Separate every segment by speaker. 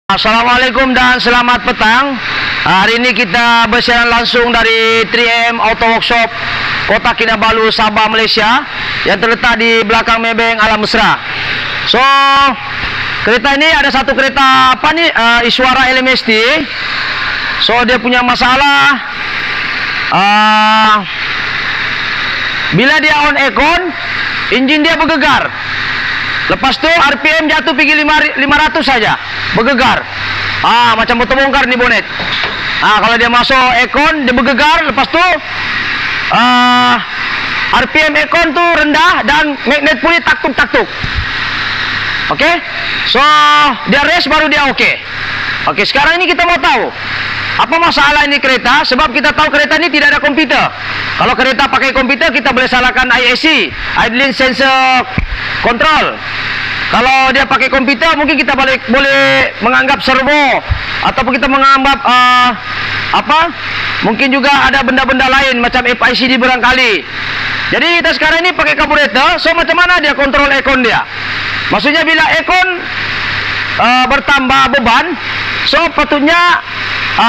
Speaker 1: Assalamualaikum dan selamat petang. Hari ini kita bersiaran langsung dari 3M Auto Workshop Kota Kinabalu, Sabah, Malaysia, yang terletak di belakang Maybank Alam Mesra. So, kereta ini ada satu kereta apa nih, Iswara LMST. So, dia punya masalah bila dia on aircon, engine dia bergegar. Lepas tu RPM jatuh pergi 500 saja, bergegar. Macam botol bongkar ni bonet. Kalau dia masuk aircon, dia bergegar. Lepas tu RPM aircon tu rendah dan magnet pun taktuk-taktuk. Okey. So, dia rest baru dia okey. Okey, sekarang ini kita mau tahu apa masalah ini kereta, sebab kita tahu kereta ini tidak ada komputer. Kalau kereta pakai komputer, kita boleh salahkan ISC, idling sensor control. Kalau dia pakai komputer, mungkin kita boleh menganggap servo, ataupun kita menganggap mungkin juga ada benda-benda lain macam FICD barangkali. Jadi kita sekarang ini pakai karburator. So, macam mana dia kontrol aircon dia? Maksudnya bila aircon bertambah beban, so patutnya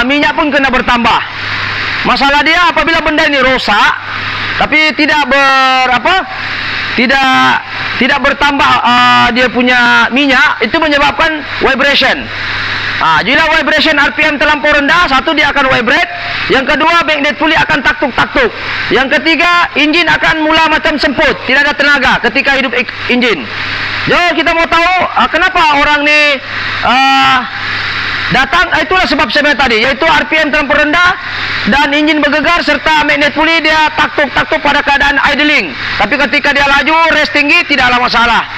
Speaker 1: minyak pun kena bertambah. Masalah dia apabila benda ini rosak tapi tidak bertambah dia punya minyak, itu menyebabkan vibration. Jika vibration RPM terlampau rendah, satu dia akan vibrate, yang kedua magnet puli akan taktuk-taktuk, yang ketiga enjin akan mula macam semput, tidak ada tenaga ketika hidup enjin. Jadi kita mau tahu kenapa orang ni datang. Itulah sebab saya tadi, yaitu RPM terlampau rendah dan enjin bergegar serta magnet puli dia taktuk-taktuk pada keadaan idling. Tapi ketika dia laju, rest tinggi, tidaklah masalah.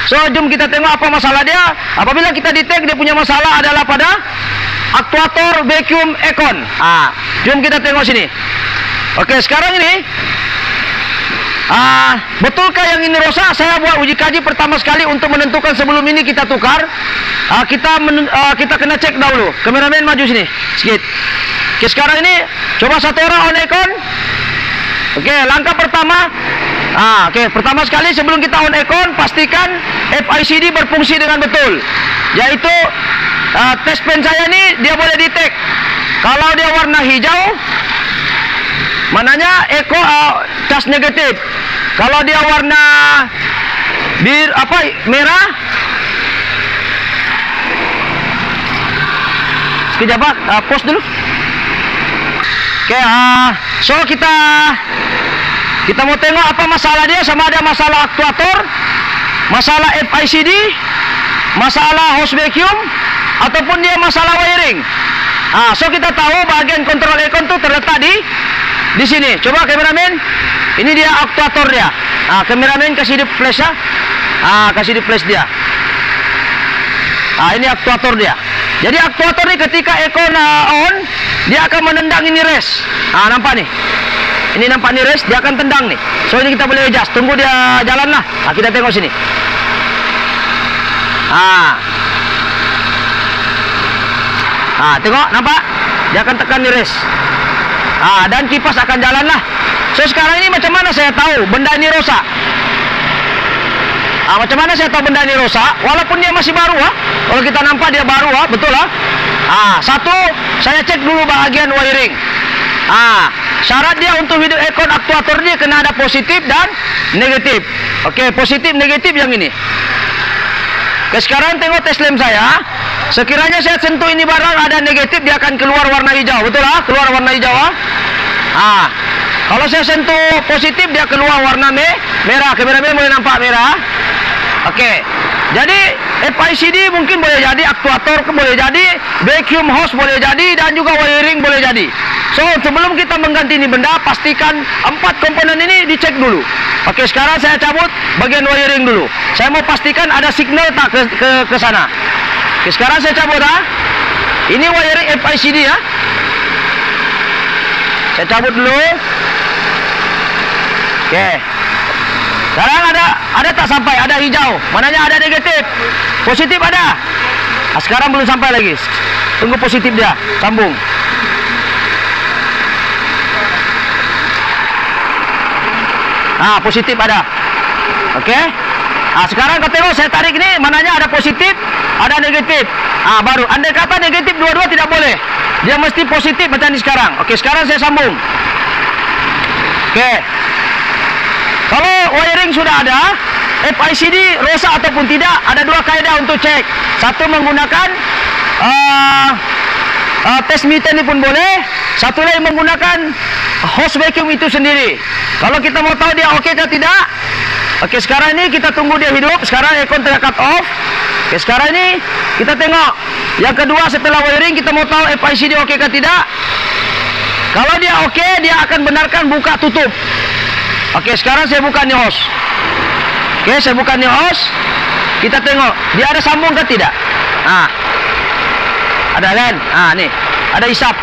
Speaker 1: So, jom kita tengok apa masalah dia. Apabila kita detect dia punya masalah adalah pada aktuator vacuum aircon. Jom kita tengok sini. Okey, sekarang ini betulkah yang ini rosak? Saya buat uji kaji pertama sekali untuk menentukan sebelum ini kita tukar. Kita kena cek dahulu. Kameramen maju sini sikit. Okey, sekarang ini coba satu orang on aircon. Okey, langkah pertama. Pertama sekali sebelum kita on aircon, pastikan FICD berfungsi dengan betul. Yaitu test pen saya ni dia boleh detect. Kalau dia warna hijau, mananya cas negatif. Kalau dia warna merah, sekejap Pak, pause dulu. Okey, so kita mau tengok apa masalah dia, sama ada masalah aktuator, masalah FICD, masalah hose vacuum, ataupun dia masalah wiring. So kita tahu bahagian kontrol aircon tu terletak di sini. Coba kameramen, ini dia aktuator dia. Kameramen kasih di flash ya. Kasih di flash dia. Ini aktuator dia. Jadi aktuator ni ketika aircon on, dia akan menendang ini rest. Nampak ni? Ini nampak ni rest, dia akan tendang ni. So ini kita boleh adjust. Tunggu dia jalan lah. Kita tengok sini. Tengok, nampak? Dia akan tekan ni rest. Dan kipas akan jalan lah. So sekarang ini macam mana saya tahu benda ini rosak? Macam mana saya tahu benda ini rosak? Walaupun dia masih baru kalau kita nampak dia baru betul satu, saya cek dulu bahagian wiring. Syarat dia untuk hidup aircon aktuator dia kena ada positif dan negatif. Okey, positif negatif yang ini. Sekarang tengok test lamp saya. Sekiranya saya sentuh ini barang ada negatif, dia akan keluar warna hijau. Betul keluar warna hijau Kalau saya sentuh positif, dia keluar warna merah. Kameramen boleh nampak merah. Okey. Jadi FICD mungkin boleh jadi, aktuator boleh jadi, vacuum hose boleh jadi, dan juga wiring boleh jadi. So, sebelum kita mengganti ini benda, pastikan 4 komponen ini dicek dulu. Okey, sekarang saya cabut bagian wiring dulu. Saya mau pastikan ada signal tak ke sana. Okey, sekarang saya cabut Ini wiring FICD Saya cabut dulu. Okey. Sekarang ada tak sampai, ada hijau. Mananya ada negatif. Positif ada. Sekarang belum sampai lagi. Tunggu positif dia, sambung. Positif ada. Okey. Sekarang kau tengok saya tarik ini, mananya ada positif, ada negatif. Baru andai kata negatif dua-dua tidak boleh. Dia mesti positif macam ini sekarang. Oke, sekarang saya sambung. Oke. Kalau wiring sudah ada, FICD rosak ataupun tidak, ada dua kaedah untuk cek. Satu menggunakan tes meter ini pun boleh. Satu lagi menggunakan hose vacuum itu sendiri. Kalau kita mau tahu dia oke atau tidak. Oke, sekarang ini kita tunggu dia hidup. Sekarang aircon telah cut off. Oke, sekarang ini kita tengok. Yang kedua setelah wiring kita mau tahu FICD oke atau tidak. Kalau dia oke, dia akan benarkan buka tutup. Oke, sekarang saya buka ni hose. Oke, saya buka ni hose. Kita tengok dia ada sambung ke tidak. Ada kan? Nih, ada isap.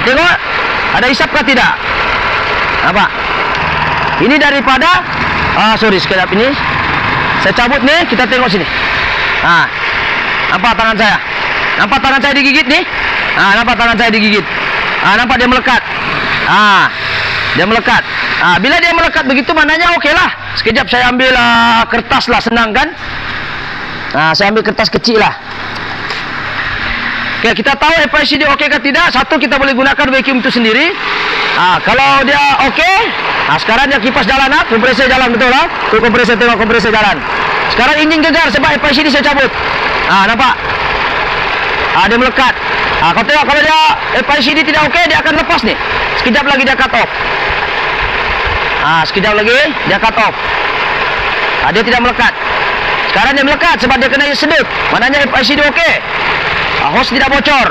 Speaker 1: Tengok, ada isap ke tidak? Apa? Ini daripada sorry sekejap ini. Saya cabut nih, kita tengok sini. Nampak tangan saya? Nampak tangan saya digigit nih? Nampak tangan saya digigit. Nampak dia melekat. Dia melekat. Bila dia melekat begitu mananya oke lah. Sekejap saya ambil kertas lah, senang kan? Saya ambil kertas kecil lah. Oke, kita tahu FICD oke ke tidak. Satu, kita boleh gunakan vacuum itu sendiri. Kalau dia oke, sekarang dia kipas jalan, kompresor jalan, betul lah. Tuh kompresor, tengok kompresor jalan. Sekarang engine gegar sebab FICD saya cabut. Nampak? Dia melekat. Kau tengok kalau dia FICD tidak oke, dia akan lepas nih. Sekejap lagi dia cut off. Sekejap lagi dia cut off. Dia tidak melekat. Sekarang dia melekat sebab dia kena sedut. Maknanya FICD oke. Hose tidak bocor.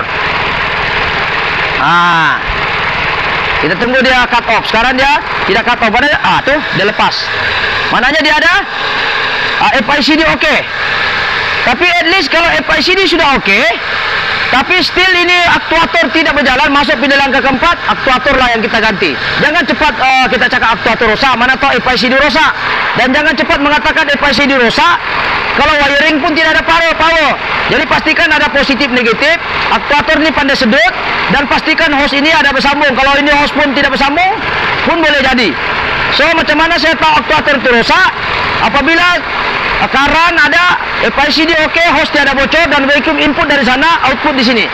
Speaker 1: Kita tunggu dia cut off. Sekarang dia tidak cut off. Tuh dia lepas. Maknanya dia ada FICD oke. Tapi at least kalau FICD sudah oke, tapi still ini aktuator tidak berjalan, masuk pindahlan ke keempat, aktuator lah yang kita ganti. Jangan cepat kita cakap aktuator rosak, mana tahu FICD rosak. Dan jangan cepat mengatakan FICD rosak kalau wiring pun tidak ada power. Jadi pastikan ada positif negatif, aktuator ini pandai sedut, dan pastikan hose ini ada bersambung. Kalau ini hose pun tidak bersambung pun boleh jadi. So macam mana saya tahu aktuator itu rosak? Apabila karan ada, FICD oke, hose tidak ada bocor, dan vacuum input dari sana, output di sini.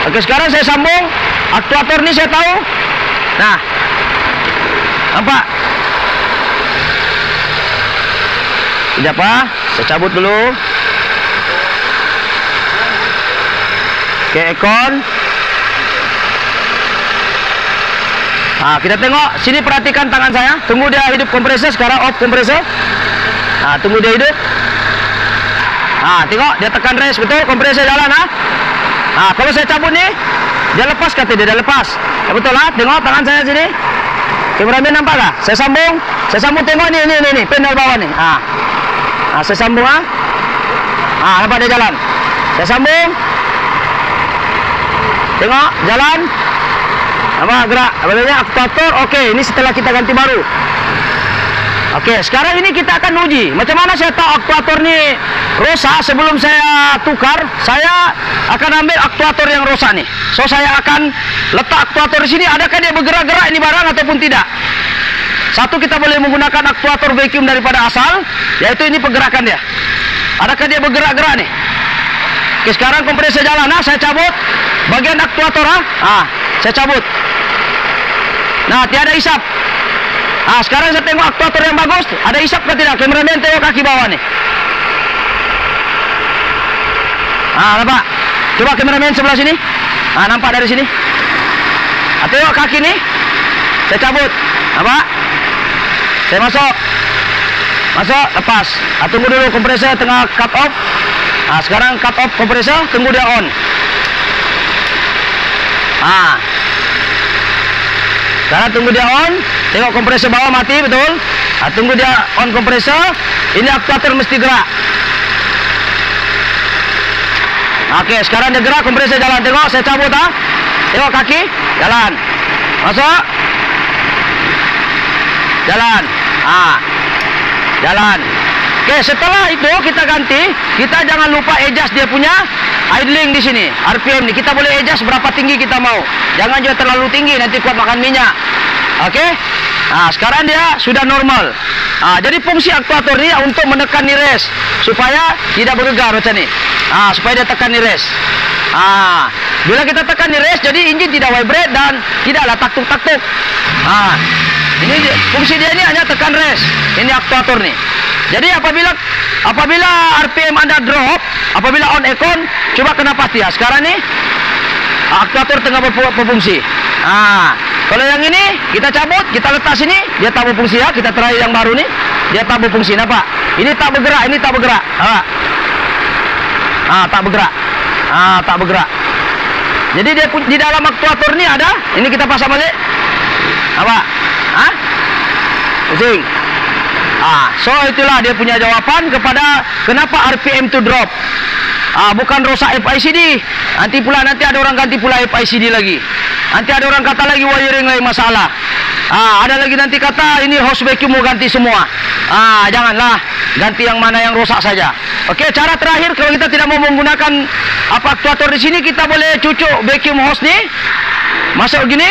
Speaker 1: Oke, sekarang saya sambung aktuator ini, saya tahu. Nah, nampak? Tidak apa? Saya cabut dulu. Oke, aircon. Kita tengok sini, perhatikan tangan saya. Tunggu dia hidup kompresor. Sekarang off kompresor. Tunggu dia hidup. Tengok dia tekan race, betul, kompresor jalan. Kalau saya cabut nih, dia lepas kata dia lepas. Ya, betul lah. Tengok tangan saya sini. Kameramen nampak tak? Saya sambung. Tengok ni panel bawah ni. Saya sambung. Nampak dia jalan. Saya sambung. Tengok jalan. Nampak gerak. Apabila aktuator oke. Ini setelah kita ganti baru. Oke, sekarang ini kita akan uji macam mana saya tahu aktuator ini rosak. Sebelum saya tukar, saya akan ambil aktuator yang rosak nih. So saya akan letak aktuator di sini. Adakah dia bergerak-gerak ini barang ataupun tidak? Satu, kita boleh menggunakan aktuator vacuum daripada asal, yaitu ini pergerakan dia. Adakah dia bergerak-gerak nih? Oke, sekarang kompresor jalan. Saya cabut bagian aktuator. Saya cabut. Nah, tiada isap. Sekarang saya tengok aktuator yang bagus. Ada isap ke tidak? Kameramen tengok kaki bawah nih. Nampak? Coba kameramen sebelah sini. Nampak dari sini. Tengok kaki nih. Saya cabut. Nampak? Saya masuk. Lepas. Tunggu dulu kompresor tengah cut off. Sekarang cut off kompresor. Tunggu dia on. Sekarang tunggu dia on. Tengok kompresor bawah mati, betul. Tunggu dia on kompresor. Ini aktuator mesti gerak. Oke, sekarang dia gerak, kompresor jalan. Tengok, saya cabut. Tengok kaki, jalan. Masuk. Jalan. Jalan. Oke, setelah itu kita ganti. Kita jangan lupa adjust dia punya idling di sini. RPM ni kita boleh adjust berapa tinggi kita mau. Jangan juga terlalu tinggi, nanti kuat makan minyak. Oke. Sekarang dia sudah normal. Jadi fungsi aktuator ini untuk menekan ni rest supaya tidak bergegar macam ni. Supaya dia tekan ni rest. Bila kita tekan ni rest, jadi enjin tidak vibrate dan tidaklah taktuk-taktuk. Ini fungsi dia ni hanya tekan rest. Ini aktuator ni. Jadi apabila RPM Anda drop, apabila on aircon, coba kena pasti ya. Sekarang ni aktuator tengah berfungsi. Kalau yang ini kita cabut, kita letak sini, dia tak berfungsi ya. Kita try yang baru ni, dia tak berfungsi. Nampak? Ini tak bergerak, ini tak bergerak. Tak bergerak. Tak bergerak. Jadi dia di dalam aktuator ni ada. Ini kita pasang balik. Nampak? Pusing. So itulah dia punya jawapan kepada kenapa RPM tu drop. Bukan rosak FICD. Nanti ada orang ganti pula FICD lagi. Nanti ada orang kata lagi wiring lagi masalah. Ada lagi nanti kata ini hose vacuum mau ganti semua. Janganlah, ganti yang mana yang rosak saja. Okey, cara terakhir kalau kita tidak mau menggunakan aktuator di sini, kita boleh cucuk vacuum hose ni. Masuk gini.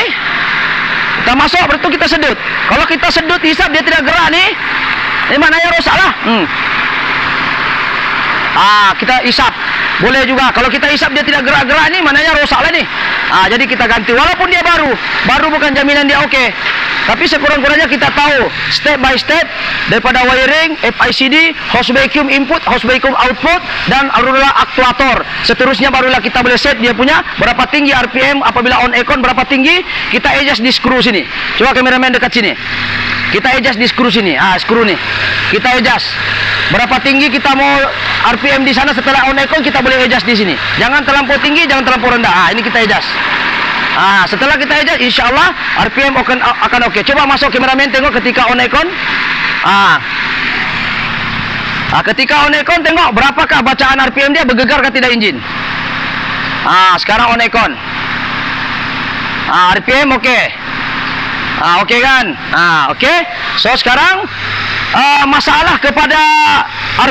Speaker 1: Kita masuk, berarti kita sedut. Kalau kita sedut hisap dia tidak gerak ni, mana yang rosak lah. Kita isap. Boleh juga. Kalau kita isap dia tidak gerak-gerak ni, mananya rosak lah ni. Jadi kita ganti. Walaupun dia baru bukan jaminan dia okey. Tapi sekurang-kurangnya kita tahu step by step daripada wiring, FICD, hose vacuum input, hose vacuum output, dan barulah aktuator. Seterusnya barulah kita boleh set dia punya berapa tinggi RPM apabila on aircon, berapa tinggi. Kita adjust di skru sini. Coba kameramen dekat sini. Kita adjust di skru sini. Skru ni. Kita adjust. Berapa tinggi kita mau RPM di sana setelah on aircon, kita boleh adjust di sini. Jangan terlampau tinggi, jangan terlampau rendah. Ini kita adjust. Setelah kita adjust, insyaAllah RPM akan okey. Coba masuk kameramen, tengok ketika on aircon. Ketika on aircon, tengok berapakah bacaan RPM dia, bergegar ke tidak enjin. Sekarang on aircon. RPM okey. Okey kan? Okey. So sekarang masalah kepada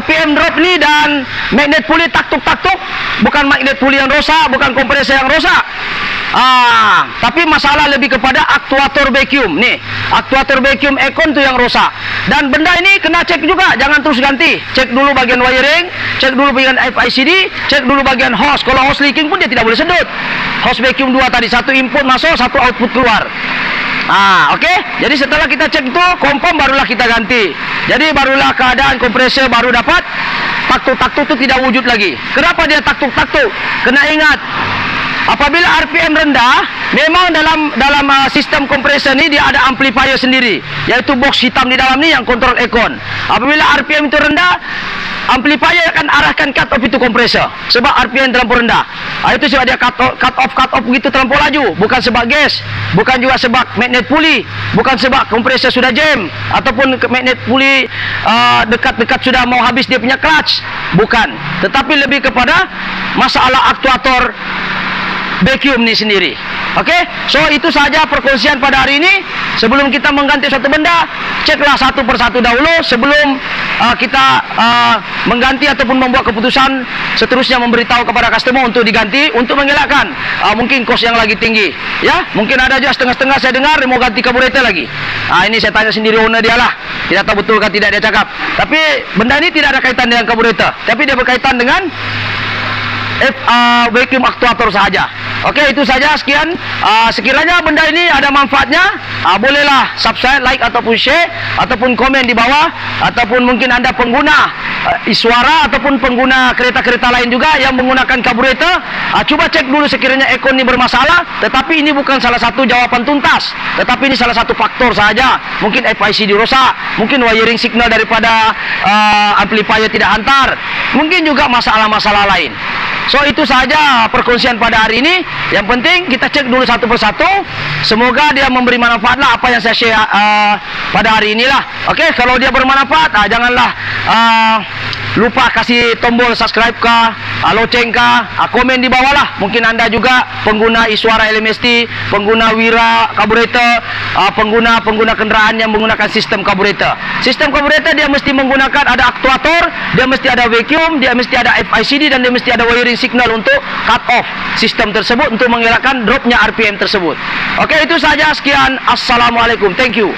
Speaker 1: RPM drop ni dan magnet puli taktuk-taktuk, bukan magnet puli yang rosak, bukan kompresor yang rosak. Tapi masalah lebih kepada aktuator vacuum ni. Aktuator vacuum aircon tu yang rosak. Dan benda ini kena cek juga, jangan terus ganti. Cek dulu bagian wiring, cek dulu bagian FICD, cek dulu bagian hose. Kalau hose leaking pun dia tidak boleh sedut. Hose vacuum 2 tadi, satu input masuk, satu output keluar. Okey. Jadi setelah kita cek itu, confirm, barulah kita ganti. Jadi barulah keadaan kompresor baru dapat taktuk-taktuk itu tidak wujud lagi. Kenapa dia taktuk-taktuk? Kena ingat, apabila RPM rendah, memang dalam sistem kompresor ni dia ada amplifier sendiri, yaitu box hitam di dalam ni yang kontrol aircon. Apabila RPM itu rendah, amplifier akan arahkan cut off itu kompresor sebab RPM terlampau rendah. Itu sebab dia cut off begitu terlampau laju. Bukan sebab gas, bukan juga sebab magnet puli, bukan sebab kompresor sudah jam ataupun magnet puli dekat-dekat sudah mau habis dia punya clutch. Bukan, tetapi lebih kepada masalah aktuator vacuum ni sendiri. Okey, so itu saja perkongsian pada hari ini. Sebelum kita mengganti suatu benda, ceklah satu persatu dahulu sebelum kita mengganti ataupun membuat keputusan seterusnya memberitahu kepada customer untuk diganti, untuk mengelakkan mungkin kos yang lagi tinggi. Ya, mungkin ada juga setengah-setengah saya dengar mau ganti karburetor lagi. Ini saya tanya sendiri owner dia lah. Tidak tahu betul kan tidak dia cakap. Tapi benda ini tidak ada kaitan dengan karburetor, tapi dia berkaitan dengan vacuum aktuator sahaja. Okey, itu saja, sekian. Sekiranya benda ini ada manfaatnya, bolehlah subscribe, like ataupun share ataupun komen di bawah, ataupun mungkin anda pengguna Iswara ataupun pengguna kereta-kereta lain juga yang menggunakan karburetor, cuba cek dulu sekiranya aircon ini bermasalah. Tetapi ini bukan salah satu jawapan tuntas, tetapi ini salah satu faktor saja. Mungkin FICD rosak, mungkin wiring signal daripada amplifier tidak hantar, mungkin juga masalah-masalah lain. So itu saja perkongsian pada hari ini. Yang penting kita cek dulu satu persatu. Semoga dia memberi manfaat lah apa yang saya share pada hari inilah. Okey, kalau dia bermanfaat, janganlah lupa kasih tombol subscribe kah, loceng kah, komen di bawah lah. Mungkin anda juga pengguna Iswara LMST, pengguna Wira karburetor, pengguna kenderaan yang menggunakan sistem karburetor. Sistem karburetor dia mesti menggunakan ada aktuator, dia mesti ada vacuum, dia mesti ada FICD, dan dia mesti ada wiring signal untuk cut off sistem tersebut untuk mengelakkan dropnya RPM tersebut. Okey, itu saja, sekian. Assalamualaikum. Thank you.